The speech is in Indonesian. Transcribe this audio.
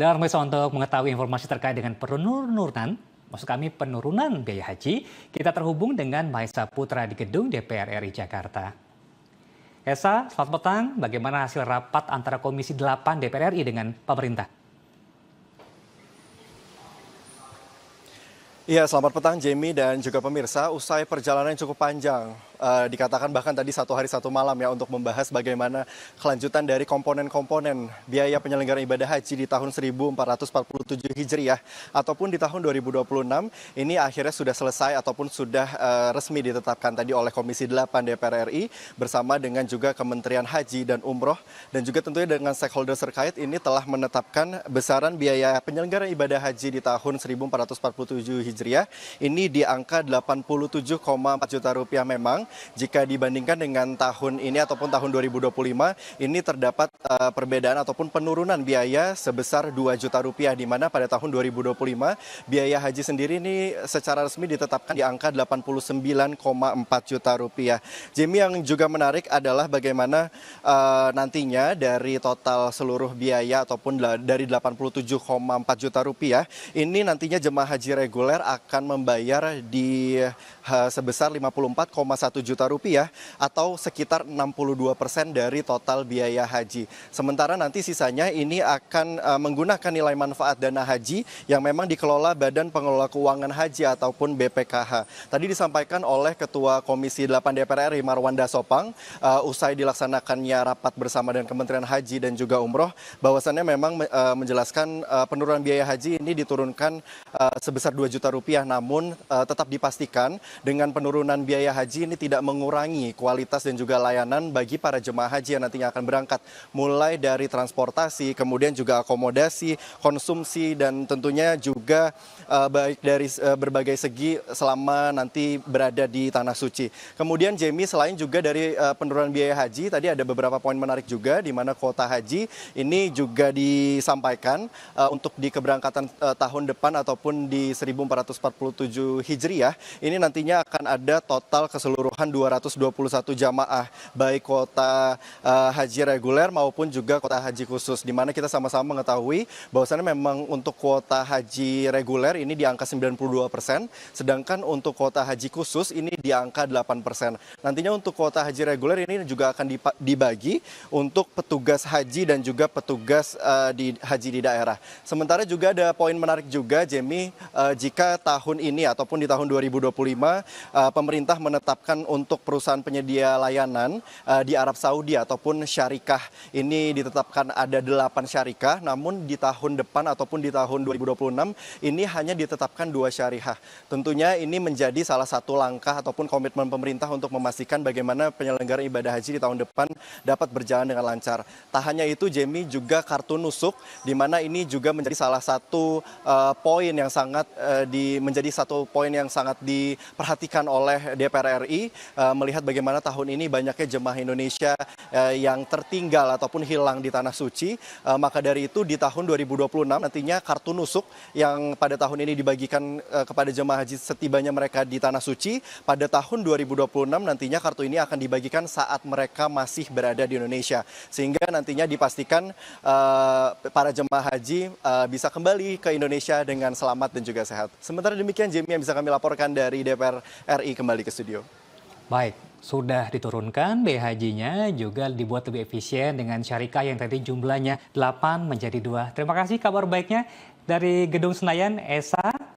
Dan pemirsa, untuk mengetahui informasi terkait dengan penurunan biaya haji, kita terhubung dengan Mahesa Putra di Gedung DPR RI Jakarta. Esa, selamat petang. Bagaimana hasil rapat antara Komisi 8 DPR RI dengan pemerintah? Iya, selamat petang Jamie dan juga pemirsa. Usai perjalanan yang cukup panjang, dikatakan bahkan tadi 1 hari 1 malam ya untuk membahas bagaimana kelanjutan dari komponen-komponen biaya penyelenggaraan ibadah haji di tahun 1447 Hijriah ataupun di tahun 2026 ini akhirnya sudah selesai ataupun sudah resmi ditetapkan tadi oleh Komisi 8 DPR RI bersama dengan juga Kementerian Haji dan Umroh dan juga tentunya dengan stakeholder terkait ini telah menetapkan besaran biaya penyelenggaraan ibadah haji di tahun 1447 Hijriah ini di angka 87,4 juta rupiah. Memang jika dibandingkan dengan tahun ini ataupun tahun 2025 ini terdapat perbedaan ataupun penurunan biaya sebesar 2 juta rupiah, di mana pada tahun 2025 biaya haji sendiri ini secara resmi ditetapkan di angka 89,4 juta rupiah. Jamie, yang juga menarik adalah bagaimana nantinya dari total seluruh biaya ataupun dari 87,4 juta rupiah ini nantinya jemaah haji reguler akan membayar di sebesar 54,1 juta rupiah atau sekitar 62% dari total biaya haji. Sementara nanti sisanya ini akan menggunakan nilai manfaat dana haji yang memang dikelola Badan Pengelola Keuangan Haji ataupun BPKH. Tadi disampaikan oleh Ketua Komisi 8 DPR RI Marwanda Sopang usai dilaksanakannya rapat bersama dengan Kementerian Haji dan juga Umroh bahwasannya memang menjelaskan penurunan biaya haji ini diturunkan sebesar 2 juta rupiah, namun tetap dipastikan dengan penurunan biaya haji ini tidak mengurangi kualitas dan juga layanan bagi para jemaah haji yang nantinya akan berangkat, mulai dari transportasi, kemudian juga akomodasi, konsumsi, dan tentunya juga baik dari berbagai segi selama nanti berada di Tanah Suci. Kemudian Jamie, selain juga dari penurunan biaya haji, tadi ada beberapa poin menarik juga di mana kuota haji ini juga disampaikan untuk di keberangkatan tahun depan ataupun di 1447 Hijriah ini nantinya akan ada total keseluruhan 221 jamaah baik kuota haji reguler maupun juga kuota haji khusus, di mana kita sama-sama mengetahui bahwasannya memang untuk kuota haji reguler ini di angka 92%, sedangkan untuk kuota haji khusus ini di angka 8%. Nantinya untuk kuota haji reguler ini juga akan dibagi untuk petugas haji dan juga petugas haji di daerah. Sementara juga ada poin menarik juga, Jamie, jika tahun ini ataupun di tahun 2025 pemerintah menetapkan untuk perusahaan penyedia layanan di Arab Saudi ataupun syarikah ini ditetapkan ada 8 syarikah, namun di tahun depan ataupun di tahun 2026 ini hanya ditetapkan 2 syarikah. Tentunya ini menjadi salah satu langkah ataupun komitmen pemerintah untuk memastikan bagaimana penyelenggaraan ibadah haji di tahun depan dapat berjalan dengan lancar. Tak hanya itu, Jamie, juga kartu nusuk, di mana ini juga menjadi salah satu poin yang sangat diperhatikan oleh DPR RI melihat bagaimana tahun ini banyaknya jemaah Indonesia yang tertinggal ataupun hilang di Tanah Suci. Maka dari itu di tahun 2026 nantinya kartu nusuk yang pada tahun ini dibagikan kepada jemaah haji setibanya mereka di Tanah Suci, pada tahun 2026 nantinya kartu ini akan dibagikan saat mereka masih berada di Indonesia, sehingga nantinya dipastikan para jemaah haji bisa kembali ke Indonesia dengan selamat dan juga sehat. Sementara demikian, Jamie, yang bisa kami laporkan dari DPR RI kembali ke studio. Baik, sudah diturunkan biaya hajinya, juga dibuat lebih efisien dengan syarikah yang tadi jumlahnya 8 menjadi 2. Terima kasih kabar baiknya dari Gedung Senayan, Esa.